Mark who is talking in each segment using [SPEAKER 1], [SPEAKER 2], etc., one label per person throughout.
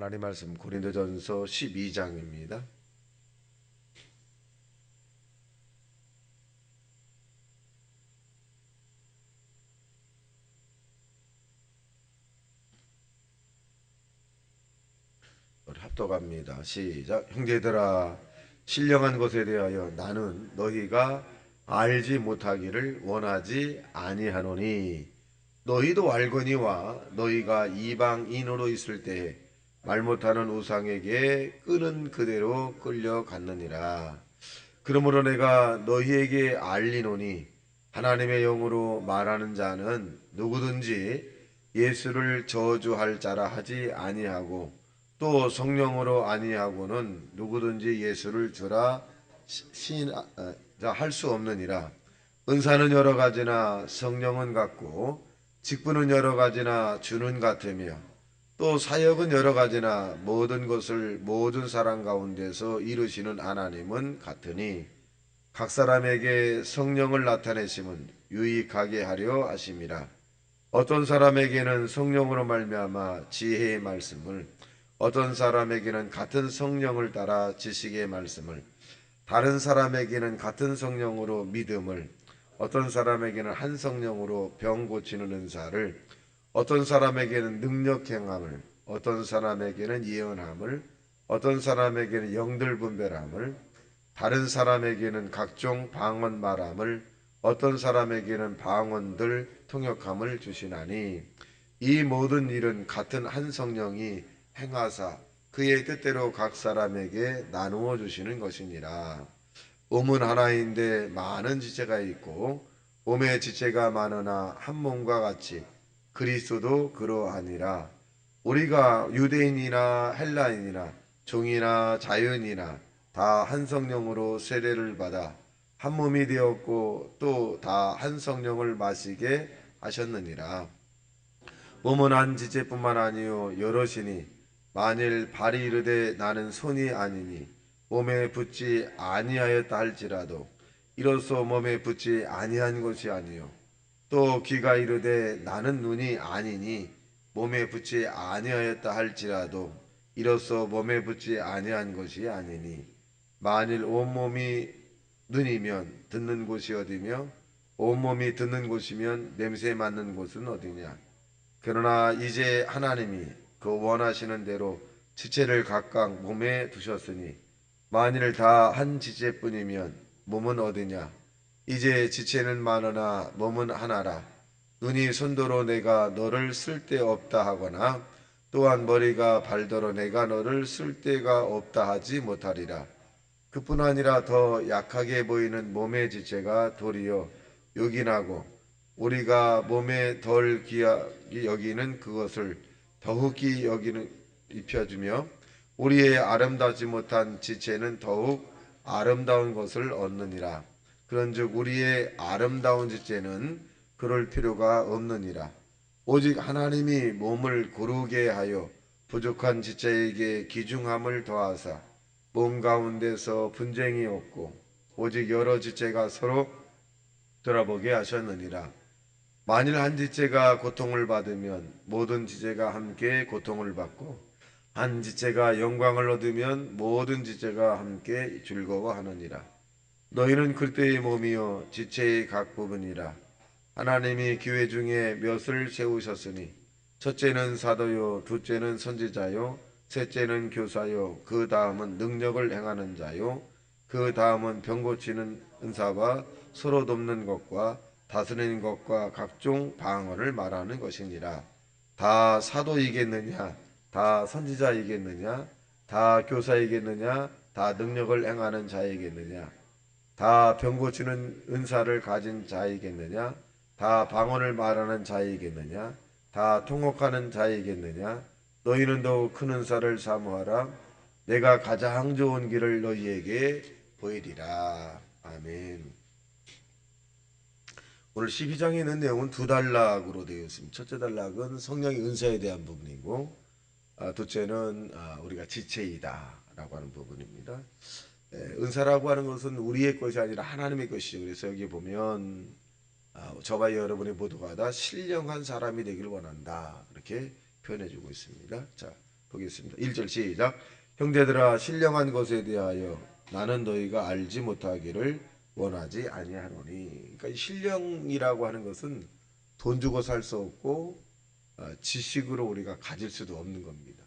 [SPEAKER 1] 하나님 말씀 고린도전서 12장입니다. 합독합니다. 시작. 형제들아, 신령한 것에 대하여 나는 너희가 알지 못하기를 원하지 아니하노니 너희도 알거니와 너희가 이방인으로 있을 때에 말 못하는 우상에게 끄는 그대로 끌려갔느니라. 그러므로 내가 너희에게 알리노니 하나님의 영으로 말하는 자는 누구든지 예수를 저주할 자라 하지 아니하고 또 성령으로 아니하고는 누구든지 예수를 주라 할 수 없느니라. 은사는 여러 가지나 성령은 같고 직분은 여러 가지나 주는 같으며 또 사역은 여러 가지나 모든 것을 모든 사람 가운데서 이루시는 하나님은 같으니 각 사람에게 성령을 나타내심은 유익하게 하려 하심이라. 어떤 사람에게는 성령으로 말미암아 지혜의 말씀을, 어떤 사람에게는 같은 성령을 따라 지식의 말씀을, 다른 사람에게는 같은 성령으로 믿음을, 어떤 사람에게는 한 성령으로 병 고치는 은사를, 어떤 사람에게는 능력 행함을, 어떤 사람에게는 예언함을, 어떤 사람에게는 영들 분별함을, 다른 사람에게는 각종 방언 말함을, 어떤 사람에게는 방언들 통역함을 주시나니 이 모든 일은 같은 한 성령이 행하사 그의 뜻대로 각 사람에게 나누어 주시는 것이니라. 몸은 하나인데 많은 지체가 있고 몸의 지체가 많으나 한 몸과 같이 그리스도도 그러하니라. 우리가 유대인이나 헬라인이나 종이나 자유인이나 다 한 성령으로 세례를 받아 한 몸이 되었고 또 다 한 성령을 마시게 하셨느니라. 몸은 한 지체뿐만 아니요 여럿이니 만일 발이 이르되 나는 손이 아니니 몸에 붙지 아니하였다 할지라도 이로써 몸에 붙지 아니한 것이 아니요 또 귀가 이르되 나는 눈이 아니니 몸에 붙지 아니하였다 할지라도 이로써 몸에 붙지 아니한 것이 아니니 만일 온몸이 눈이면 듣는 곳이 어디며 온몸이 듣는 곳이면 냄새 맡는 곳은 어디냐. 그러나 이제 하나님이 그 원하시는 대로 지체를 각각 몸에 두셨으니 만일 다 한 지체뿐이면 몸은 어디냐. 이제 지체는 많으나 몸은 하나라. 눈이 손도로 내가 너를 쓸데없다 하거나 또한 머리가 발도로 내가 너를 쓸데가 없다 하지 못하리라. 그뿐 아니라 더 약하게 보이는 몸의 지체가 도리어 요긴하고 우리가 몸에 덜 귀하게 여기는 그것을 더욱이 여기는 입혀주며 우리의 아름답지 못한 지체는 더욱 아름다운 것을 얻느니라. 그런즉 우리의 아름다운 지체는 그럴 필요가 없느니라. 오직 하나님이 몸을 고르게 하여 부족한 지체에게 귀중함을 더하사 몸 가운데서 분쟁이 없고 오직 여러 지체가 서로 돌아보게 하셨느니라. 만일 한 지체가 고통을 받으면 모든 지체가 함께 고통을 받고 한 지체가 영광을 얻으면 모든 지체가 함께 즐거워하느니라. 너희는 그리스도의 몸이요 지체의 각 부분이라. 하나님이 교회 중에 몇을 세우셨으니 첫째는 사도요 둘째는 선지자요 셋째는 교사요 그 다음은 능력을 행하는 자요 그 다음은 병 고치는 은사와 서로 돕는 것과 다스리는 것과 각종 방언을 말하는 것이니라. 다 사도이겠느냐 다 선지자이겠느냐 다 교사이겠느냐 다 능력을 행하는 자이겠느냐 다 병 고치는 은사를 가진 자이겠느냐 다 방언을 말하는 자이겠느냐 다 통역하는 자이겠느냐. 너희는 더욱 큰 은사를 사모하라. 내가 가장 좋은 길을 너희에게 보이리라. 아멘. 오늘 12장에 있는 내용은 두 단락으로 되어 있습니다. 첫째 단락은 성령의 은사에 대한 부분이고 둘째는 우리가 지체이다 라고 하는 부분입니다. 은사라고 하는 것은 우리의 것이 아니라 하나님의 것이죠. 그래서 여기 보면 저와 여러분이 모두가 다 신령한 사람이 되길 원한다. 이렇게 표현해주고 있습니다. 자, 보겠습니다. 1절 시작. 형제들아 신령한 것에 대하여 나는 너희가 알지 못하기를 원하지 아니하노니. 그러니까 이 신령이라고 하는 것은 돈 주고 살 수 없고 지식으로 우리가 가질 수도 없는 겁니다.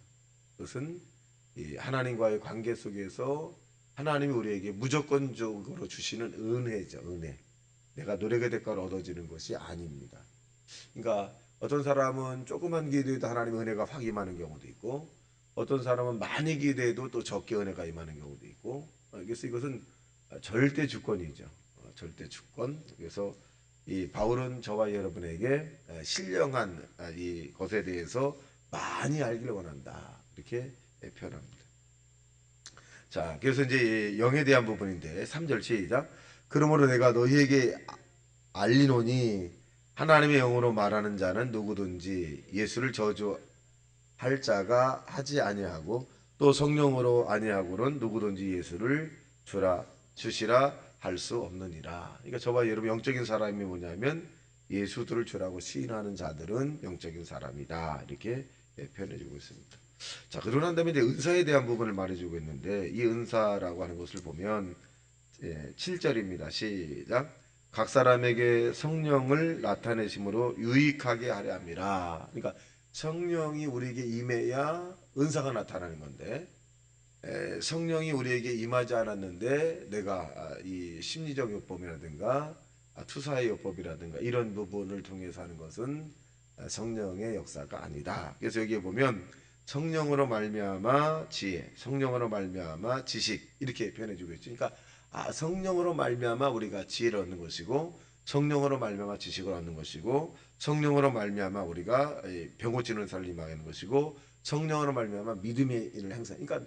[SPEAKER 1] 그것은 이 하나님과의 관계 속에서 하나님이 우리에게 무조건적으로 주시는 은혜죠. 은혜. 내가 노력의 대가로 얻어지는 것이 아닙니다. 그러니까 어떤 사람은 조그만 기도에도 하나님의 은혜가 확 임하는 경우도 있고, 어떤 사람은 많이 기도해도 또 적게 은혜가 임하는 경우도 있고, 그래서 이것은 절대 주권이죠. 절대 주권. 그래서 이 바울은 저와 여러분에게 신령한 이 것에 대해서 많이 알기를 원한다. 이렇게 표현합니다. 자, 그래서 이제 영에 대한 부분인데 3절 시작. 그러므로 내가 너희에게 알리노니 하나님의 영으로 말하는 자는 누구든지 예수를 저주할 자가 하지 아니하고 또 성령으로 아니하고는 누구든지 예수를 주시라 할 수 없느니라. 그러니까 저와 여러분 영적인 사람이 뭐냐면 예수들을 주라고 시인하는 자들은 영적인 사람이다. 이렇게 표현해주고 있습니다. 자, 그러고 난 다음에 이제 은사에 대한 부분을 말해주고 있는데 이 은사라고 하는 것을 보면 7절입니다. 시작. 각 사람에게 성령을 나타내심으로 유익하게 하려 함이라. 그러니까 성령이 우리에게 임해야 은사가 나타나는 건데 성령이 우리에게 임하지 않았는데 내가 이 심리적 요법이라든가 투사의 요법이라든가 이런 부분을 통해서 하는 것은 성령의 역사가 아니다. 그래서 여기에 보면 성령으로 말미암아 지혜, 성령으로 말미암아 지식 이렇게 표현해주고 있죠. 그러니까 성령으로 말미암아 우리가 지혜를 얻는 것이고 성령으로 말미암아 지식을 얻는 것이고 성령으로 말미암아 우리가 병 고치는 은사를 임하는 것이고 성령으로 말미암아 믿음의 일을 행사. 그러니까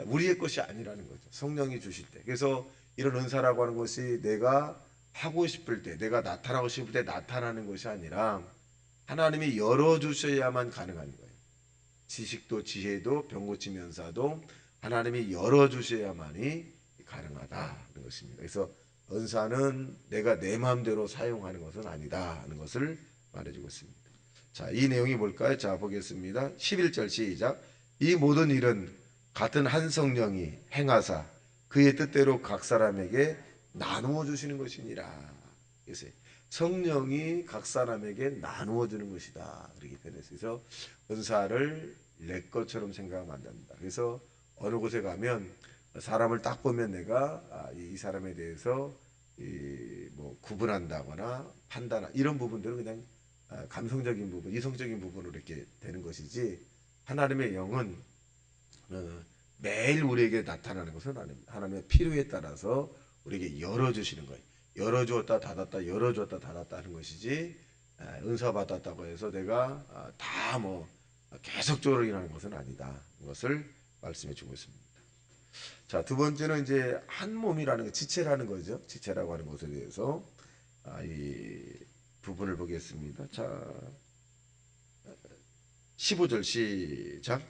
[SPEAKER 1] 우리의 것이 아니라는 거죠. 성령이 주실 때. 그래서 이런 은사라고 하는 것이 내가 하고 싶을 때, 내가 나타나고 싶을 때 나타나는 것이 아니라 하나님이 열어주셔야만 가능한 거예요. 지식도 지혜도 병고침 연사도 하나님이 열어주셔야만이 가능하다는 것입니다. 그래서 은사는 내가 내 마음대로 사용하는 것은 아니다 하는 것을 말해주고 있습니다. 자, 이 내용이 뭘까요? 자, 보겠습니다. 11절 시작. 이 모든 일은 같은 한 성령이 행하사 그의 뜻대로 각 사람에게 나누어 주시는 것이니라. 그래서 성령이 각 사람에게 나누어 주는 것이다. 그렇게 표현해서 은사를 내 것처럼 생각하면 안 된다. 그래서 어느 곳에 가면 사람을 딱 보면 내가 이 사람에 대해서 뭐 구분한다거나 판단 이런 부분들은 그냥 감성적인 부분, 이성적인 부분으로 이렇게 되는 것이지 하나님의 영은 매일 우리에게 나타나는 것은 아닙니다. 하나님의 필요에 따라서 우리에게 열어주시는 거예요. 열어주었다 닫았다 열어주었다 닫았다 하는 것이지 은사 받았다고 해서 내가 다 뭐 계속적으로 일하는 것은 아니다. 이것을 말씀해 주고 있습니다. 자, 두 번째는 이제 한 몸이라는 거, 지체라는 거죠. 지체라고 하는 것에 대해서 이 부분을 보겠습니다. 자, 15절 시작.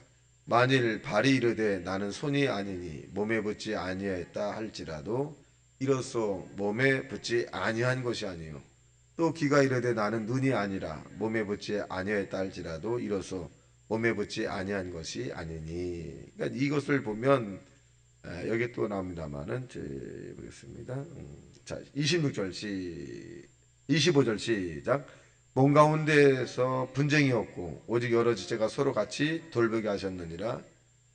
[SPEAKER 1] 만일 발이 이르되 나는 손이 아니니 몸에 붙지 아니하였다 할지라도 이로써 몸에 붙지 아니한 것이 아니요 또 귀가 이르되 나는 눈이 아니라 몸에 붙지 아니하였다 할지라도 이로써 몸에 붙지 아니한 것이 아니니. 그러니까 이것을 보면 여기 또 나옵니다만은 보겠습니다. 자, 25절 시작. 몸 가운데에서 분쟁이 없고 오직 여러 지체가 서로 같이 돌보게 하셨느니라.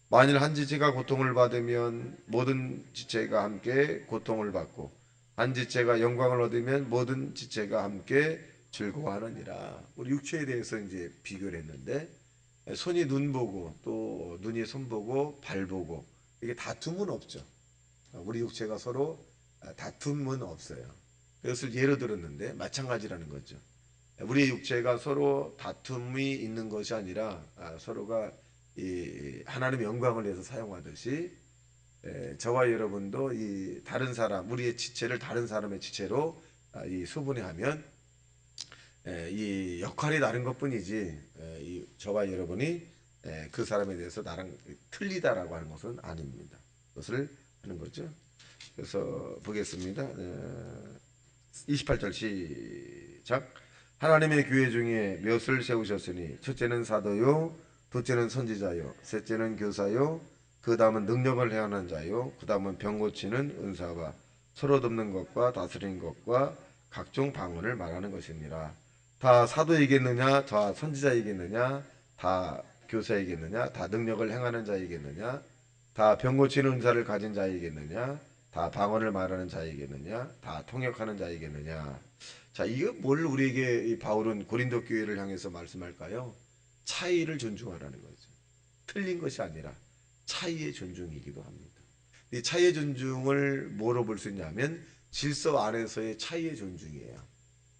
[SPEAKER 1] 만일 한 지체가 고통을 받으면 모든 지체가 함께 고통을 받고 한 지체가 영광을 얻으면 모든 지체가 함께 즐거워하느니라. 우리 육체에 대해서 이제 비교를 했는데 손이 눈 보고 또 눈이 손 보고 발 보고 이게 다툼은 없죠. 우리 육체가 서로 다툼은 없어요. 그것을 예로 들었는데 마찬가지라는 거죠. 우리 육체가 서로 다툼이 있는 것이 아니라 서로가 이 하나님의 영광을 위해서 사용하듯이 저와 여러분도 이 다른 사람 우리의 지체를 다른 사람의 지체로 이 소분해하면 이 역할이 다른 것뿐이지 이 저와 여러분이 그 사람에 대해서 나랑 틀리다라고 하는 것은 아닙니다. 그것을 하는 거죠. 그래서 보겠습니다. 28절 시작. 하나님의 교회 중에 몇을 세우셨으니 첫째는 사도요 둘째는 선지자요, 셋째는 교사요, 그 다음은 능력을 행하는 자요, 그 다음은 병 고치는 은사와 서로 돕는 것과 다스리는 것과 각종 방언을 말하는 것이니라. 다 사도이겠느냐, 다 선지자이겠느냐, 다 교사이겠느냐, 다 능력을 행하는 자이겠느냐, 다 병 고치는 은사를 가진 자이겠느냐, 다 방언을 말하는 자이겠느냐, 다 통역하는 자이겠느냐. 자, 이거 뭘 우리에게 이 바울은 고린도 교회를 향해서 말씀할까요? 차이를 존중하라는 거죠. 틀린 것이 아니라 차이의 존중이기도 합니다. 이 차이의 존중을 뭐로 볼 수 있냐면 질서 안에서의 차이의 존중이에요.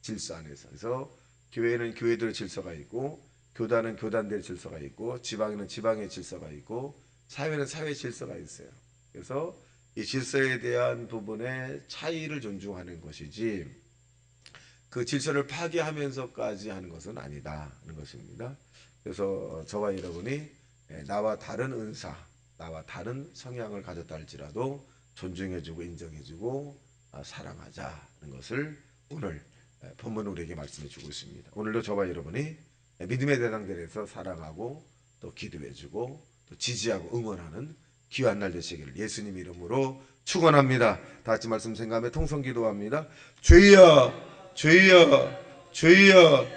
[SPEAKER 1] 질서 안에서. 그래서 교회는 교회들의 질서가 있고, 교단은 교단들의 질서가 있고, 지방에는 지방의 질서가 있고, 사회는 사회의 질서가 있어요. 그래서 이 질서에 대한 부분의 차이를 존중하는 것이지 그 질서를 파괴하면서까지 하는 것은 아니다는 것입니다. 그래서 저와 여러분이 나와 다른 은사, 나와 다른 성향을 가졌다 할지라도 존중해주고 인정해주고 사랑하자는 것을 오늘 본문 우리에게 말씀해 주고 있습니다. 오늘도 저와 여러분이 믿음의 대상들에서 사랑하고 또 기도해주고 또 지지하고 응원하는 귀한 날 되시기를 예수님 이름으로 축원합니다. 다 같이 말씀 생각하며 통성 기도합니다. 주여 주여 주여